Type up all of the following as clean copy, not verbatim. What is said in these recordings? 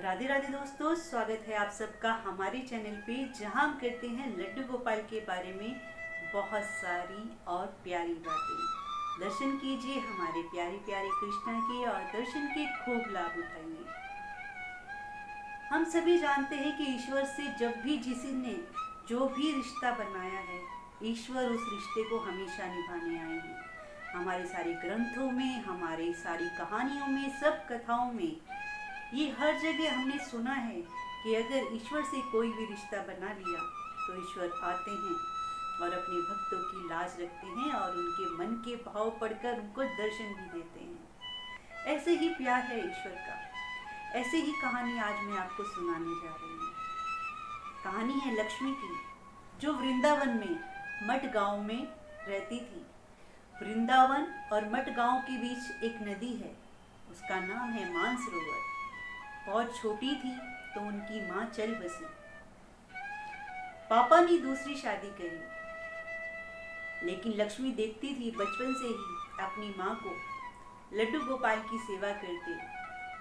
राधे राधे दोस्तों, स्वागत है आप सबका हमारे चैनल पे, जहां हम करते हैं लड्डू गोपाल के बारे में बहुत सारी और प्यारी बातें। दर्शन कीजिए हमारे प्यारे प्यारे कृष्ण के और दर्शन के खूब लाभ उठाइए। हम सभी जानते हैं कि ईश्वर से जब भी किसी ने जो भी रिश्ता बनाया है, ईश्वर उस रिश्ते को हमेशा निभाने आए हैं। हमारे सारे ग्रंथों में, हमारे सारी कहानियों में, सब कथाओं में ये हर जगह हमने सुना है कि अगर ईश्वर से कोई भी रिश्ता बना लिया तो ईश्वर आते हैं और अपने भक्तों की लाज रखते हैं और उनके मन के भाव पढ़कर उनको दर्शन भी देते हैं। ऐसे ही प्यार है ईश्वर का। ऐसे ही कहानी आज मैं आपको सुनाने जा रही हूँ। कहानी है लक्ष्मी की, जो वृंदावन में मठ गांव में रहती थी। वृंदावन और मठ गांव के बीच एक नदी है, उसका नाम है मानसरोवर। बहुत छोटी थी तो उनकी माँ चल बसी। पापा ने दूसरी शादी करी, लेकिन लक्ष्मी देखती थी बचपन से ही अपनी माँ को लड्डू गोपाल की सेवा करते,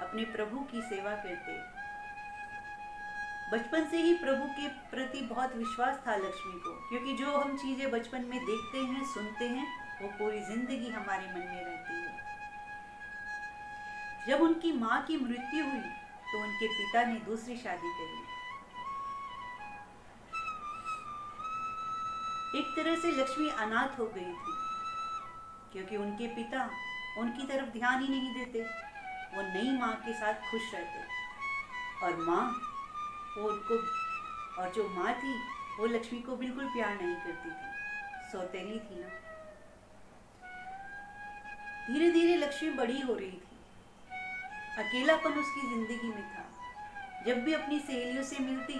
अपने प्रभु की सेवा करते। बचपन से ही प्रभु के प्रति बहुत विश्वास था लक्ष्मी को, क्योंकि जो हम चीजें बचपन में देखते हैं, सुनते हैं, वो पूरी जिंदगी हमारे मन में रहती है। जब उनकी माँ की मृत्यु हुई तो उनके पिता ने दूसरी शादी करी। एक तरह से लक्ष्मी अनाथ हो गई थी, क्योंकि उनके पिता उनकी तरफ ध्यान ही नहीं देते। वो नई माँ के साथ खुश रहते और माँ वो उनको, और जो माँ थी वो लक्ष्मी को बिल्कुल प्यार नहीं करती थी, सौतेली थी ना। धीरे धीरे लक्ष्मी बड़ी हो रही थी, अकेलापन उसकी जिंदगी में था। जब भी अपनी सहेलियों से मिलती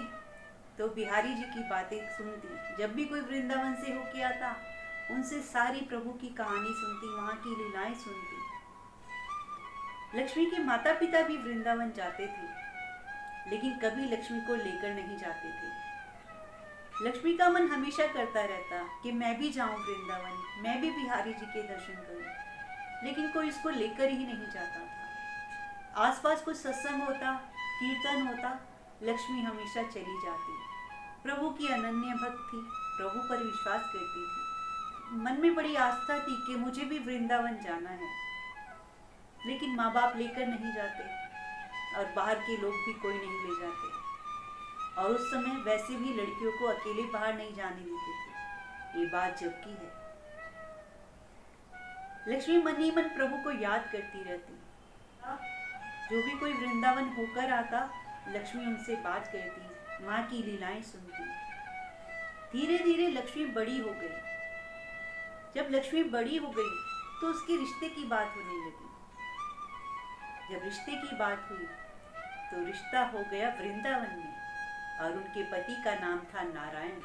तो बिहारी जी की बातें सुनती। जब भी कोई वृंदावन से होके आता, उनसे सारी प्रभु की कहानी सुनती, वहाँ की लीलाएं सुनती। लक्ष्मी के माता पिता भी वृंदावन जाते थे, लेकिन कभी लक्ष्मी को लेकर नहीं जाते थे। लक्ष्मी का मन हमेशा करता रहता कि मैं भी जाऊं वृंदावन, मैं भी बिहारी जी के दर्शन करूं, लेकिन कोई इसको लेकर ही नहीं जाता था। आसपास कुछ सत्संग होता, कीर्तन होता, लक्ष्मी हमेशा चली जाती। प्रभु की अनन्य भक्त थी, प्रभु पर विश्वास करती थी। मन में बड़ी आस्था थी कि मुझे भी वृंदावन जाना है, लेकिन माँ बाप लेकर नहीं जाते और बाहर के लोग भी कोई नहीं ले जाते। और उस समय वैसे भी लड़कियों को अकेले बाहर नहीं जाने देते थे। ये बात जब की है। लक्ष्मी मन ही मन प्रभु को याद करती रहती। जो भी कोई वृंदावन होकर आता, लक्ष्मी उनसे बात करती, माँ की लीलाएं सुनती। धीरे धीरे लक्ष्मी बड़ी हो गई। जब लक्ष्मी बड़ी हो गई तो उसके रिश्ते की बात होने लगी। जब रिश्ते की बात हुई तो रिश्ता हो गया वृंदावन में, और उनके पति का नाम था नारायण।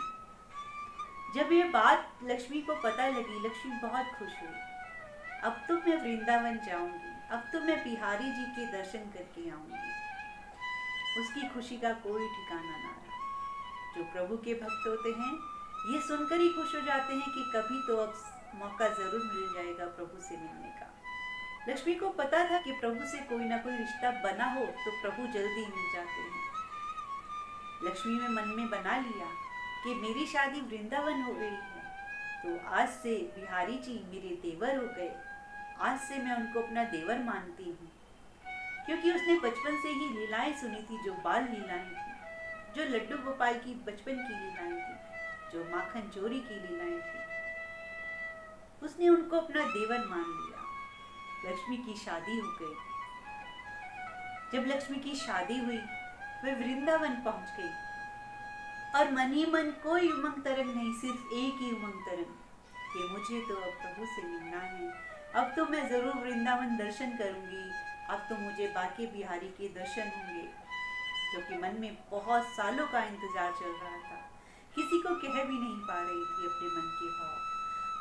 जब ये बात लक्ष्मी को पता लगी, लक्ष्मी बहुत खुश हुई। अब तो मैं वृंदावन जाऊंगी, अब तो मैं बिहारी जी के दर्शन करके आऊंगी। उसकी खुशी का कोई ठिकाना ना रहा। जो प्रभु के भक्त होते हैं, ये सुनकर ही खुश हो जाते हैं कि कभी तो अब मौका जरूर मिल जाएगा प्रभु से मिलने का। लक्ष्मी को पता था कि प्रभु से कोई ना कोई रिश्ता बना हो तो प्रभु जल्दी मिल जाते हैं। लक्ष्मी ने मन में बना लिया कि मेरी शादी वृंदावन हो गई है, तो आज से बिहारी जी मेरे देवर हो गए। आज से मैं उनको अपना देवर मानती हूँ, क्योंकि उसने बचपन से ही लीलाएं सुनी थी, जो बाल लीलाएं थी, जो लड्डू गोपाल की बचपन की लीलाएं थी, जो माखन चोरी की लीलाएं थी। उसने उनको अपना देवर मान लिया। लक्ष्मी की शादी हो गई। जब लक्ष्मी की शादी हुई, वह वृंदावन पहुंच गई और मन ही मन कोई उमंग तरंग नहीं, सिर्फ एक ही उमंग तरंग कि मुझे तो अब प्रभु से मिलना है। अब तो मैं जरूर वृंदावन दर्शन करूंगी, अब तो मुझे बाके बिहारी के दर्शन होंगे, क्योंकि मन में बहुत सालों का इंतजार चल रहा था। किसी को कह भी नहीं पा रही थी अपने मन के भाव।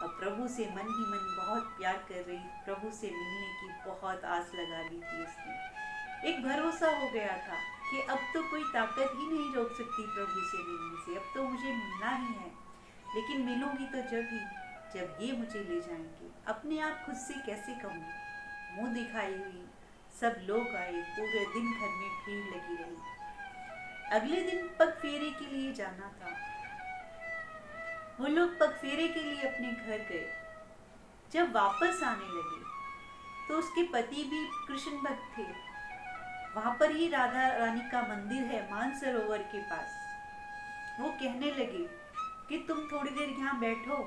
अब प्रभु से मन ही मन बहुत प्यार कर रही, प्रभु से मिलने की बहुत आस लगा ली थी उसने। एक भरोसा हो गया था कि अब तो कोई ताकत ही नहीं रोक सकती प्रभु से मिलने से। अब तो मुझे मिलना ही है, लेकिन मिलूंगी तो जब ये मुझे ले जाएंगे। अपने आप खुद से कैसे कहूँ, मुंह दिखाई हुई, सब लोग आए, पूरे दिन घर में भीड़ लगी रही। अगले दिन पग फेरे के लिए जाना था। वो लोग पग फेरे के लिए अपने घर गए। जब वापस आने लगे तो उसके पति भी कृष्ण भक्त थे। वहां पर ही राधा रानी का मंदिर है, मानसरोवर के पास। वो कहने लगे कि तुम थोड़ी देर यहाँ बैठो,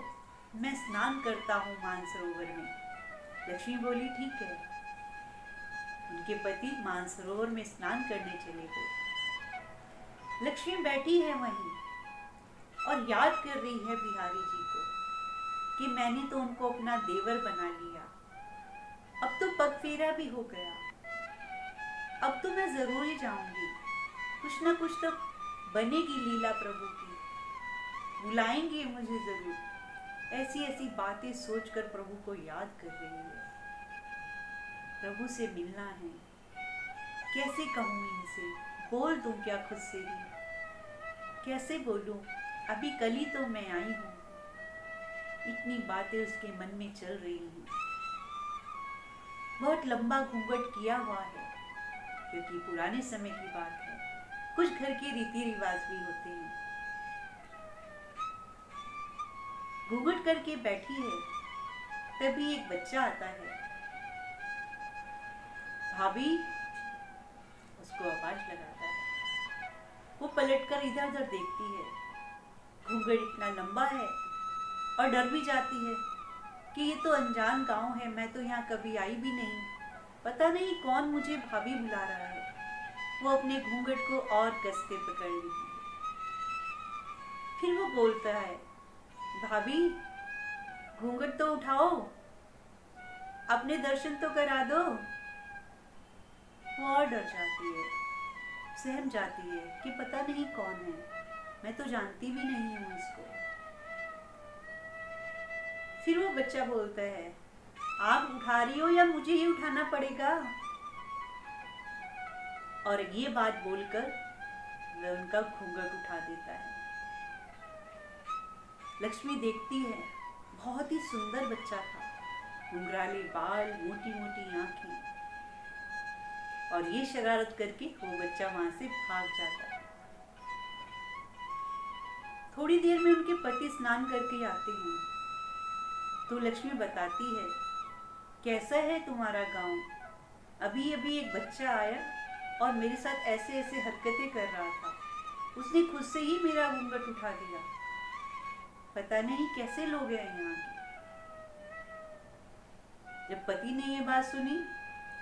मैं स्नान करता हूँ मानसरोवर में। लक्ष्मी बोली ठीक है। उनके पति मानसरोवर में स्नान करने चले गए। लक्ष्मी बैठी है वहीं और याद कर रही है बिहारी जी को कि मैंने तो उनको अपना देवर बना लिया। अब तो पग फेरा भी हो गया, अब तो मैं जरूर ही जाऊंगी। कुछ ना कुछ तो बनेगी लीला प्रभु की, बुलाएंगे मुझे जरूर। ऐसी ऐसी बातें सोचकर प्रभु को याद कर रही है। प्रभु से मिलना है, कैसे कहूँ इनसे, बोल दूं क्या खुद से ही, कैसे बोलूं, अभी कल ही तो मैं आई हूँ। इतनी बातें उसके मन में चल रही हैं। बहुत लंबा घूंघट किया हुआ है, क्योंकि पुराने समय की बात है, कुछ घर के रीति रिवाज भी होते हैं। घूंघट करके बैठी है, तभी एक बच्चा आता है। भाभी उसको आवाज लगाता है। वो पलटकर इधर उधर देखती है। घूंघट इतना लंबा है और डर भी जाती है कि ये तो अनजान गांव है, मैं तो यहाँ कभी आई भी नहीं, पता नहीं कौन मुझे भाभी बुला रहा है। वो अपने घूंघट को और कस के पकड़ लेती है। फिर वो बोलता है, भाभी घूंघट तो उठाओ, अपने दर्शन तो करा दो। वो और डर जाती है, सहम जाती है कि पता नहीं कौन है, मैं तो जानती भी नहीं हूँ इसको। फिर वो बच्चा बोलता है, आप उठा रही हो या मुझे ही उठाना पड़ेगा? और ये बात बोलकर वह उनका घूंघट उठा देता है। लक्ष्मी देखती है, बहुत ही सुंदर बच्चा था, घुंघराले बाल, मोटी मोटी आंखें। और ये शरारत करके वो बच्चा वहां से भाग जाता है। थोड़ी देर में उनके पति स्नान करके आते हैं तो लक्ष्मी बताती है, कैसा है तुम्हारा गांव? अभी अभी एक बच्चा आया और मेरे साथ ऐसे ऐसे हरकतें कर रहा था, उसने खुद से ही मेरा घूंघट उठा दिया, पता नहीं कैसे लोग हैं यहाँ के। जब पति ने ये बात सुनी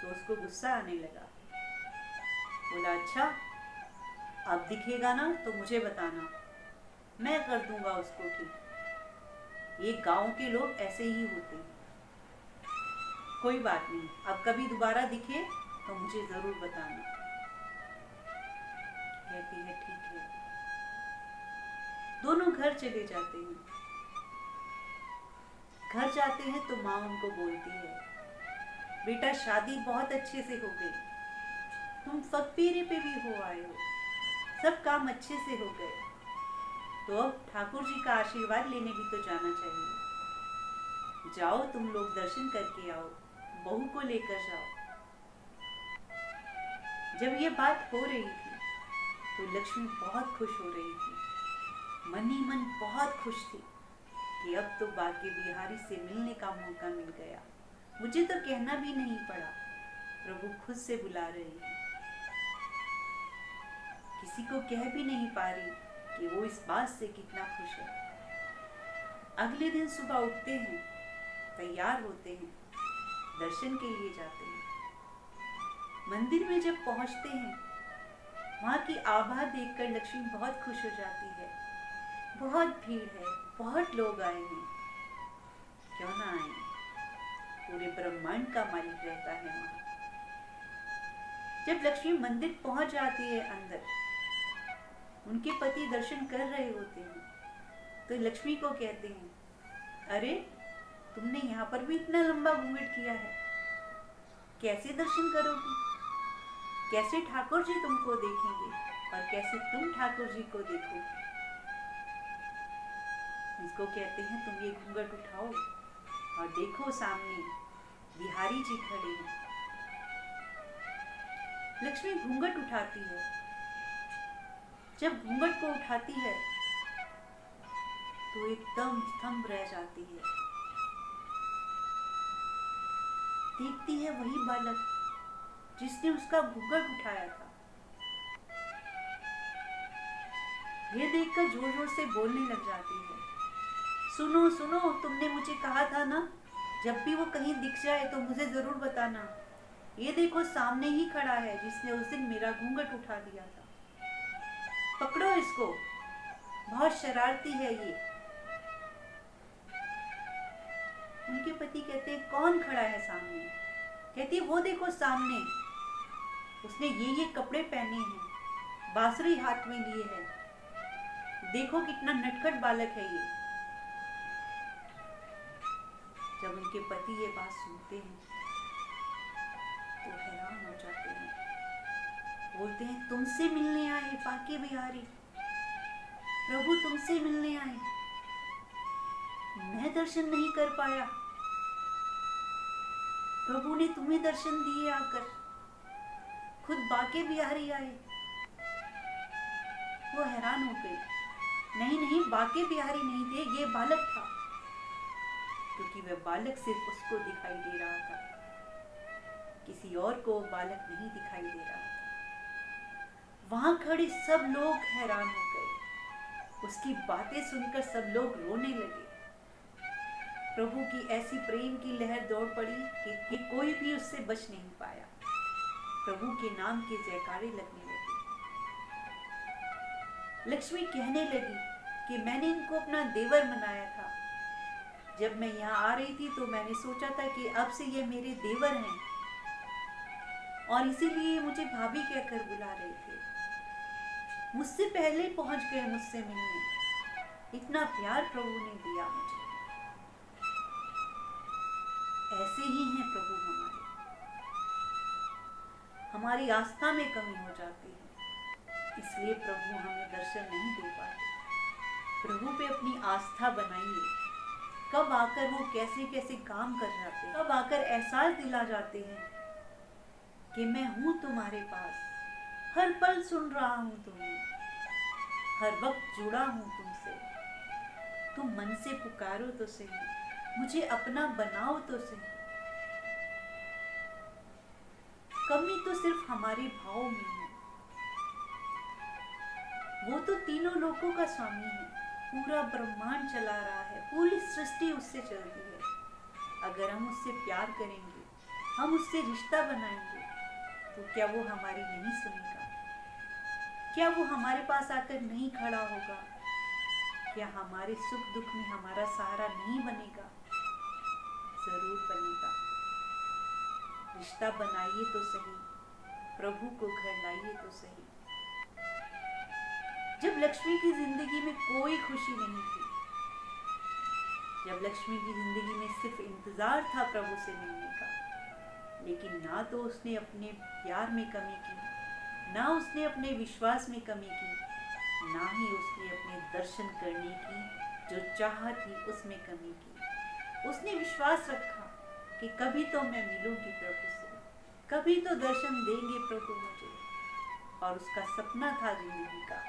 तो उसको गुस्सा आने लगा। बोला, अच्छा अब दिखेगा ना तो मुझे बताना, मैं कर दूंगा उसको ठीक। ये गांव के लोग ऐसे ही होते हैं। कोई बात नहीं, अब कभी दोबारा दिखे तो मुझे जरूर बताना। कहती है ठीक है। दोनों घर चले जाते हैं। घर जाते हैं तो माँ उनको बोलती है, बेटा शादी बहुत अच्छे से हो गई, तुम फकीरे पे भी हो आए हो, सब काम अच्छे से हो गए, तो अब ठाकुर जी का आशीर्वाद लेने भी तो जाना चाहिए। जाओ तुम लोग दर्शन करके आओ, बहू को लेकर जाओ। जब ये बात हो रही थी तो लक्ष्मी बहुत खुश हो रही थी, मन ही मन बहुत खुश थी कि अब तो बाके बिहारी से मिलने का मौका मिल गया। मुझे तो कहना भी नहीं पड़ा, प्रभु खुद से बुला रहे हैं। किसी को कह भी नहीं पा रही कि वो इस बात से कितना खुश है। अगले दिन सुबह उठते हैं, तैयार होते हैं, दर्शन के लिए जाते हैं। मंदिर में जब पहुंचते हैं, वहां की आभा देखकर लक्ष्मी बहुत खुश हो जाती है। बहुत भीड़ है, बहुत लोग आए हैं, क्यों ना आए, पूरे ब्रह्मांड का मालिक रहता है वहां। जब लक्ष्मी मंदिर पहुंच जाती है अंदर, उनके पति दर्शन कर रहे होते हैं तो लक्ष्मी को कहते हैं, अरे तुमने यहाँ पर भी इतना लंबा घूंघट किया है, कैसे दर्शन करोगी? कैसे ठाकुर जी तुमको देखेंगे और कैसे तुम ठाकुर जी को देखोगे? इसको कहते हैं, तुम ये घूंघट उठाओ और देखो सामने बिहारी जी खड़े हैं। लक्ष्मी घूंघट उठाती है। जब घूंघट को उठाती है तो एकदम स्तंभ रह जाती है। देखती है वही बालक जिसने उसका घूंघट उठाया था। ये देखकर जोर जोर से बोलने लग जाती है, सुनो सुनो, तुमने मुझे कहा था ना, जब भी वो कहीं दिख जाए तो मुझे जरूर बताना। ये देखो सामने ही खड़ा है जिसने उस दिन मेरा घूंघट उठा दिया था। पकड़ो इसको, बहुत शरारती है ये। उनके पति कहते हैं, कौन खड़ा है सामने? कहती है, वो देखो सामने, उसने ये कपड़े पहने हैं, बांसुरी हाथ में लिए है, देखो कितना नटखट बालक है ये। जब उनके पति ये बात सुनते हैं तो हैरान हो जाते हैं। बोलते हैं, तुमसे मिलने आए बाके बिहारी, प्रभु तुमसे मिलने आए, मैं दर्शन नहीं कर पाया, प्रभु ने तुम्हें दर्शन दिए आकर, खुद बाके बिहारी आए। वो हैरान हो गई, नहीं नहीं, बाके बिहारी नहीं थे, ये बालक था। क्योंकि वह बालक सिर्फ उसको दिखाई दे रहा था, किसी और को बालक नहीं दिखाई दे रहा था। वहां खड़े सब लोग हैरान हो गए। उसकी बातें सुनकर सब लोग रोने लगे। प्रभु की ऐसी प्रेम की लहर दौड़ पड़ी कि कोई भी उससे बच नहीं पाया। प्रभु के नाम के जयकारे लगने लगे। लक्ष्मी कहने लगी कि मैंने इनको अपना देवर बनाया था। जब मैं यहाँ आ रही थी तो मैंने सोचा था कि अब से ये मेरे देवर हैं और इसीलिए मुझे भाभी कहकर बुला रहे थे। मुझसे पहले पहुंच गए मुझसे मिलने। इतना प्यार प्रभु ने दिया मुझे। ऐसे ही हैं प्रभु हमारी आस्था में कमी हो जाती है, इसलिए प्रभु हमें दर्शन नहीं दे पाते। प्रभु पे अपनी आस्था बनाइए। कब आकर वो कैसे कैसे काम कर जाते हैं, कब आकर एहसास दिला जाते हैं कि मैं हूं तुम्हारे पास, हर पल सुन रहा हूं तुम्हें, हर वक्त जुड़ा हूं तुमसे। तुम मन से पुकारो तो सही, मुझे अपना बनाओ तो सही। कमी तो सिर्फ हमारे भाव में है। वो तो तीनों लोकों का स्वामी है, पूरा ब्रह्मांड चला रहा है, पूरी सृष्टि उससे चलती है। अगर हम उससे प्यार करेंगे, हम उससे रिश्ता बनाएंगे, तो क्या वो हमारी नहीं सुनेगा? क्या वो हमारे पास आकर नहीं खड़ा होगा? क्या हमारे सुख दुख में हमारा सहारा नहीं बनेगा? जरूर बनेगा। रिश्ता बनाइए तो सही, प्रभु को घर लाइए तो सही। जब लक्ष्मी की जिंदगी में कोई खुशी नहीं थी, जब लक्ष्मी की जिंदगी में सिर्फ इंतजार था प्रभु से मिलने का, लेकिन ना तो उसने अपने प्यार में कमी की, ना उसने अपने विश्वास में कमी की, ना ही उसने अपने दर्शन करने की जो चाह थी उसमें कमी की। उसने विश्वास रखा कि कभी तो मैं मिलूंगी प्रभु से, कभी तो दर्शन देंगे प्रभु मुझे। और उसका सपना था जिंदगी का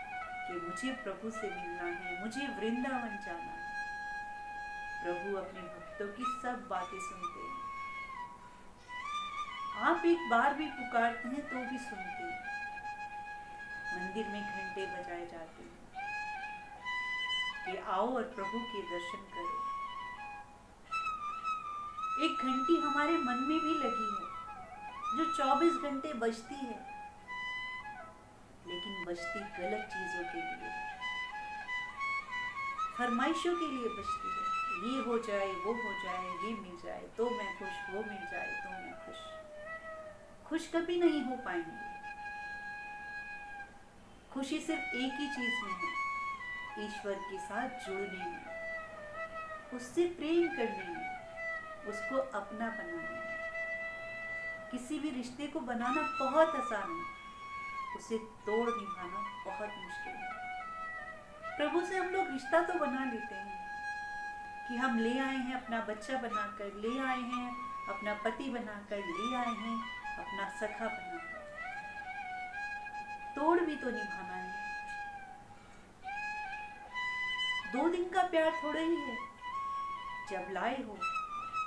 कि मुझे प्रभु से मिलना है, मुझे वृंदावन जाना है। प्रभु अपने भक्तों की सब बातें सुनते हैं। आप एक बार भी पुकारते हैं तो भी सुनते हैं। मंदिर में घंटे बजाए जाते हैं कि आओ और प्रभु के दर्शन करो। एक घंटी हमारे मन में भी लगी है जो 24 घंटे बजती है, लेकिन बजती गलत चीजों के लिए, फरमाइशों के लिए बजती है। ये हो जाए, वो हो जाए, ये मिल जाए तो मैं खुश, वो मिल जाए तो मैं खुश। खुश कभी नहीं हो पाएंगे। खुशी सिर्फ एक ही चीज में है, ईश्वर के साथ जुड़ने में, उससे प्रेम करने में, उसको अपना बनाने में। किसी भी रिश्ते को बनाना बहुत आसान है, उसे तोड़ निभाना बहुत मुश्किल है। प्रभु से हम लोग रिश्ता तो बना लेते हैं कि हम ले आए हैं अपना बच्चा बनाकर, ले आए हैं अपना पति बनाकर, ले आए हैं अपना सखा बनाकर, तोड़ भी तो निभाना है। 2 दिन का प्यार थोड़ा ही है। जब लाए हो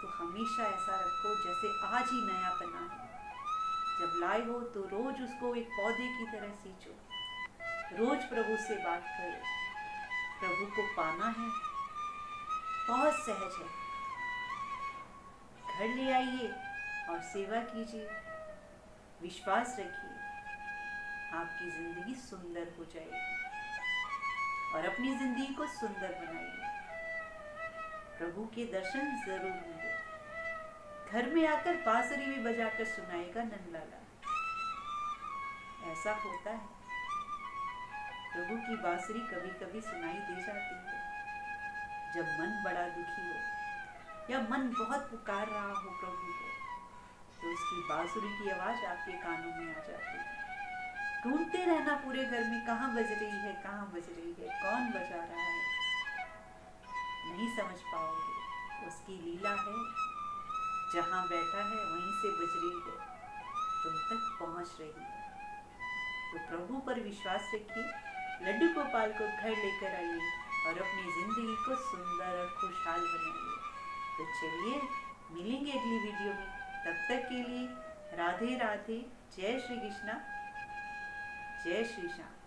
तो हमेशा ऐसा रखो जैसे आज ही नया बना है। जब लाए हो तो रोज उसको एक पौधे की तरह सींचो। रोज प्रभु से बात करो। प्रभु को पाना है, बहुत सहज है। घर ले आइए और सेवा कीजिए। विश्वास रखिए, आपकी जिंदगी सुंदर हो जाएगी और अपनी जिंदगी को सुंदर बनाइए। प्रभु के दर्शन जरूर होंगे। घर में आकर बांसुरी भी बजाकर सुनाएगा नंदलाला। ऐसा होता है, प्रभु की बांसुरी कभी कभी सुनाई दे जाती है जब मन बड़ा दुखी हो या मन बहुत पुकार रहा हो प्रभु को, तो उसकी बांसुरी की आवाज आपके कानों में आ जाती है। ढूंढते रहना पूरे घर में, कहाँ बज रही है, कहाँ बज रही है, कौन बजा रहा है। नहीं समझ पाओगे, उसकी लीला है। जहाँ बैठा है वहीं से बज रही है, तुम तक पहुँच रही है। तो प्रभु पर विश्वास रखिए, लड्डू गोपाल को घर लेकर आइए और अपनी जिंदगी को सुंदर और खुशहाल बनाइए। तो चलिए मिलेंगे अगली वीडियो में। तब तक के लिए राधे राधे। जय श्री कृष्णा, जय श्री श्याम।